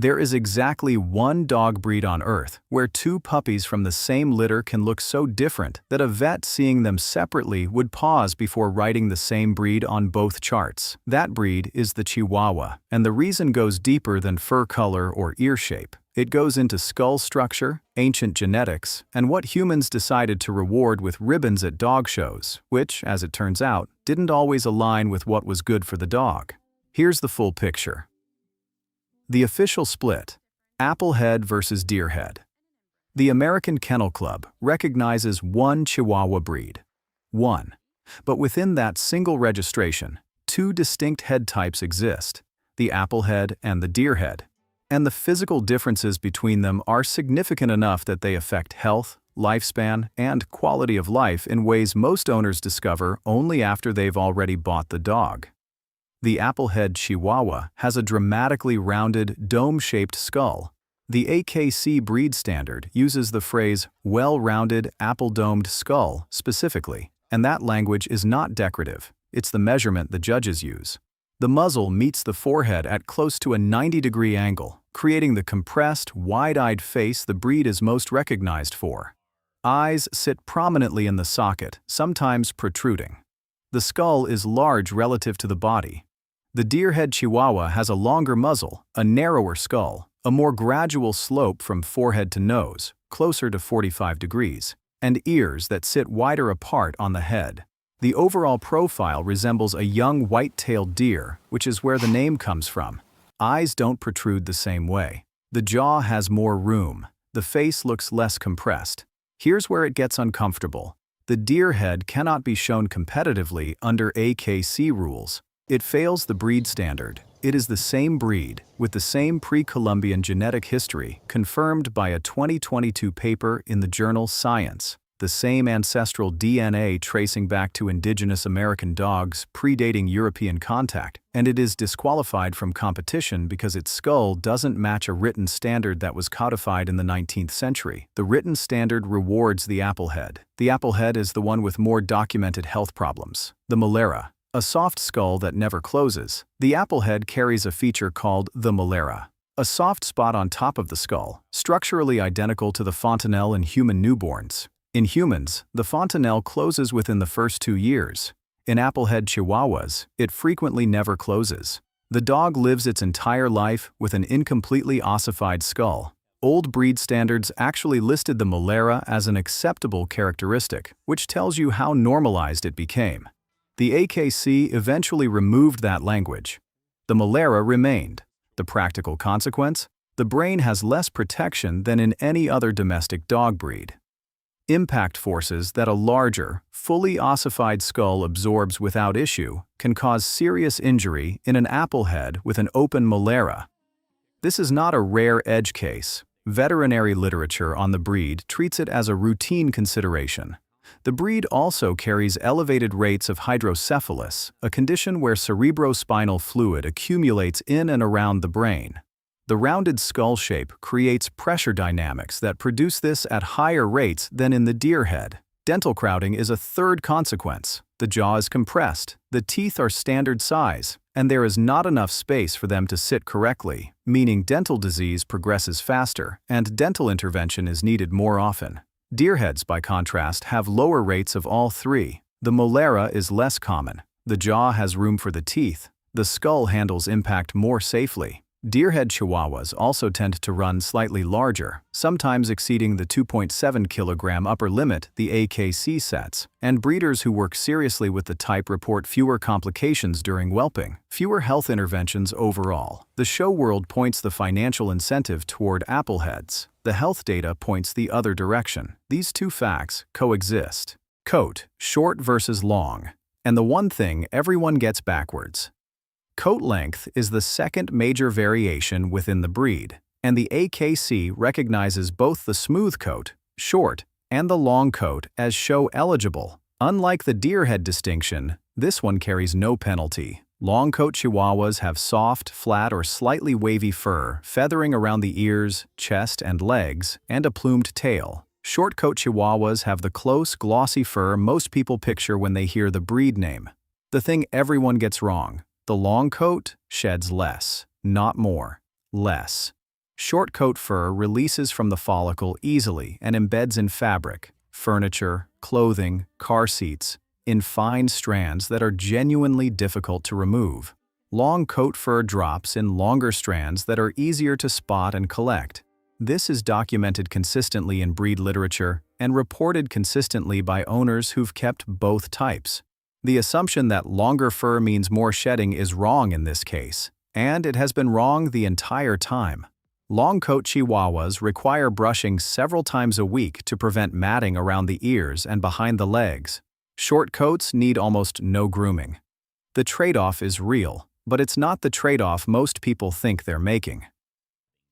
There is exactly one dog breed on Earth where two puppies from the same litter can look so different that a vet seeing them separately would pause before writing the same breed on both charts. That breed is the Chihuahua, and the reason goes deeper than fur color or ear shape. It goes into skull structure, ancient genetics, and what humans decided to reward with ribbons at dog shows, which, as it turns out, didn't always align with what was good for the dog. Here's the full picture. The official split: Applehead versus Deerhead. The American Kennel Club recognizes one Chihuahua breed. One. But within that single registration, two distinct head types exist: the Applehead and the Deerhead. And the physical differences between them are significant enough that they affect health, lifespan, and quality of life in ways most owners discover only after they've already bought the dog. The Applehead Chihuahua has a dramatically rounded, dome-shaped skull. The AKC breed standard uses the phrase well-rounded, apple-domed skull specifically, and that language is not decorative. It's the measurement the judges use. The muzzle meets the forehead at close to a 90-degree angle, creating the compressed, wide-eyed face the breed is most recognized for. Eyes sit prominently in the socket, sometimes protruding. The skull is large relative to the body. The Deerhead Chihuahua has a longer muzzle, a narrower skull, a more gradual slope from forehead to nose, closer to 45 degrees, and ears that sit wider apart on the head. The overall profile resembles a young white-tailed deer, which is where the name comes from. Eyes don't protrude the same way. The jaw has more room. The face looks less compressed. Here's where it gets uncomfortable. The Deerhead cannot be shown competitively under AKC rules. It fails the breed standard. It is the same breed, with the same pre-Columbian genetic history, confirmed by a 2022 paper in the journal Science. The same ancestral DNA tracing back to indigenous American dogs predating European contact, and it is disqualified from competition because its skull doesn't match a written standard that was codified in the 19th century. The written standard rewards the Applehead. The Applehead is the one with more documented health problems. The molera, a soft skull that never closes. The Applehead carries a feature called the molera, a soft spot on top of the skull, structurally identical to the fontanelle in human newborns. In humans, the fontanelle closes within the first 2 years. In Applehead Chihuahuas, it frequently never closes. The dog lives its entire life with an incompletely ossified skull. Old breed standards actually listed the molera as an acceptable characteristic, which tells you how normalized it became. The AKC eventually removed that language. The molera remained. The practical consequence? The brain has less protection than in any other domestic dog breed. Impact forces that a larger, fully ossified skull absorbs without issue can cause serious injury in an Applehead with an open molera. This is not a rare edge case. Veterinary literature on the breed treats it as a routine consideration. The breed also carries elevated rates of hydrocephalus, a condition where cerebrospinal fluid accumulates in and around the brain. The rounded skull shape creates pressure dynamics that produce this at higher rates than in the Deerhead. Dental crowding is a third consequence. The jaw is compressed, the teeth are standard size, and there is not enough space for them to sit correctly, meaning dental disease progresses faster and dental intervention is needed more often. Deerheads, by contrast, have lower rates of all three. The molera is less common. The jaw has room for the teeth. The skull handles impact more safely. Deerhead Chihuahuas also tend to run slightly larger, sometimes exceeding the 2.7 kilogram upper limit the AKC sets, and breeders who work seriously with the type report fewer complications during whelping, fewer health interventions overall. The show world points the financial incentive toward Appleheads. The health data points the other direction. These two facts coexist. Coat, short versus long. And the one thing everyone gets backwards. Coat length is the second major variation within the breed, and the AKC recognizes both the smooth coat, short, and the long coat as show eligible. Unlike the Deerhead distinction, this one carries no penalty. Long coat Chihuahuas have soft, flat, or slightly wavy fur, feathering around the ears, chest, and legs, and a plumed tail. Short coat Chihuahuas have the close, glossy fur most people picture when they hear the breed name. The thing everyone gets wrong: the long coat sheds less, not more. Less. Short coat fur releases from the follicle easily and embeds in fabric, furniture, clothing, car seats, in fine strands that are genuinely difficult to remove. Long coat fur drops in longer strands that are easier to spot and collect. This is documented consistently in breed literature and reported consistently by owners who've kept both types. The assumption that longer fur means more shedding is wrong in this case, and it has been wrong the entire time. Long coat Chihuahuas require brushing several times a week to prevent matting around the ears and behind the legs. Short coats need almost no grooming. The trade-off is real, but it's not the trade-off most people think they're making.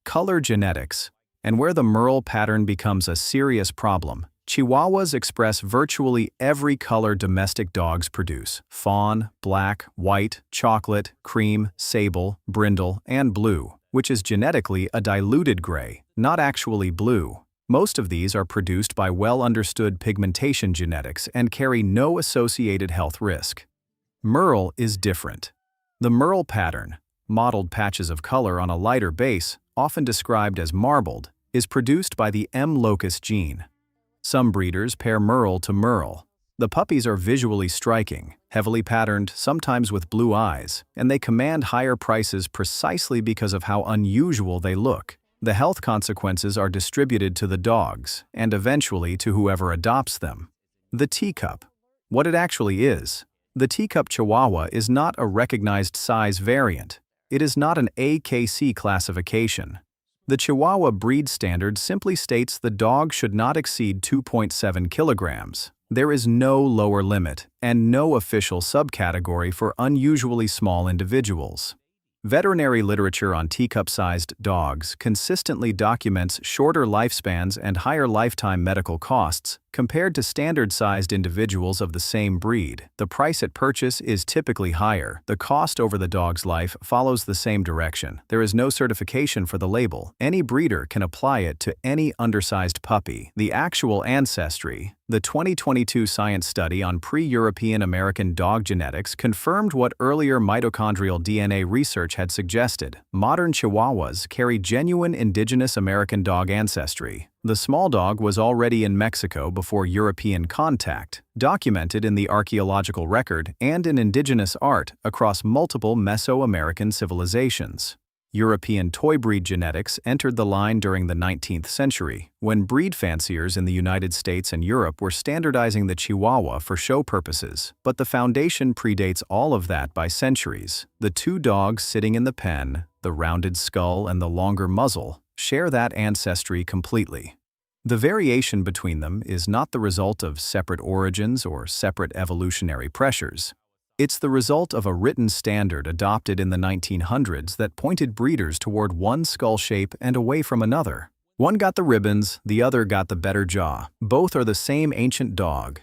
Color genetics, and where the Merle pattern becomes a serious problem. Chihuahuas express virtually every color domestic dogs produce: fawn, black, white, chocolate, cream, sable, brindle, and blue, which is genetically a diluted gray, not actually blue. Most of these are produced by well-understood pigmentation genetics and carry no associated health risk. Merle is different. The Merle pattern, mottled patches of color on a lighter base, often described as marbled, is produced by the M. locus gene. Some breeders pair Merle to Merle. The puppies are visually striking, heavily patterned, sometimes with blue eyes, and they command higher prices precisely because of how unusual they look. The health consequences are distributed to the dogs, and eventually to whoever adopts them. The teacup. What it actually is. The teacup Chihuahua is not a recognized size variant. It is not an AKC classification. The Chihuahua breed standard simply states the dog should not exceed 2.7 kilograms. There is no lower limit, and no official subcategory for unusually small individuals. Veterinary literature on teacup-sized dogs consistently documents shorter lifespans and higher lifetime medical costs compared to standard-sized individuals of the same breed. The price at purchase is typically higher. The cost over the dog's life follows the same direction. There is no certification for the label. Any breeder can apply it to any undersized puppy. The actual ancestry. The 2022 science study on pre-European American dog genetics confirmed what earlier mitochondrial DNA research had suggested. Modern Chihuahuas carry genuine indigenous American dog ancestry. The small dog was already in Mexico before European contact, documented in the archaeological record and in indigenous art across multiple Mesoamerican civilizations. European toy breed genetics entered the line during the 19th century, when breed fanciers in the United States and Europe were standardizing the Chihuahua for show purposes. But the foundation predates all of that by centuries. The two dogs sitting in the pen, the rounded skull and the longer muzzle, share that ancestry completely. The variation between them is not the result of separate origins or separate evolutionary pressures. It's the result of a written standard adopted in the 1900s that pointed breeders toward one skull shape and away from another. One got the ribbons, the other got the better jaw. Both are the same ancient dog,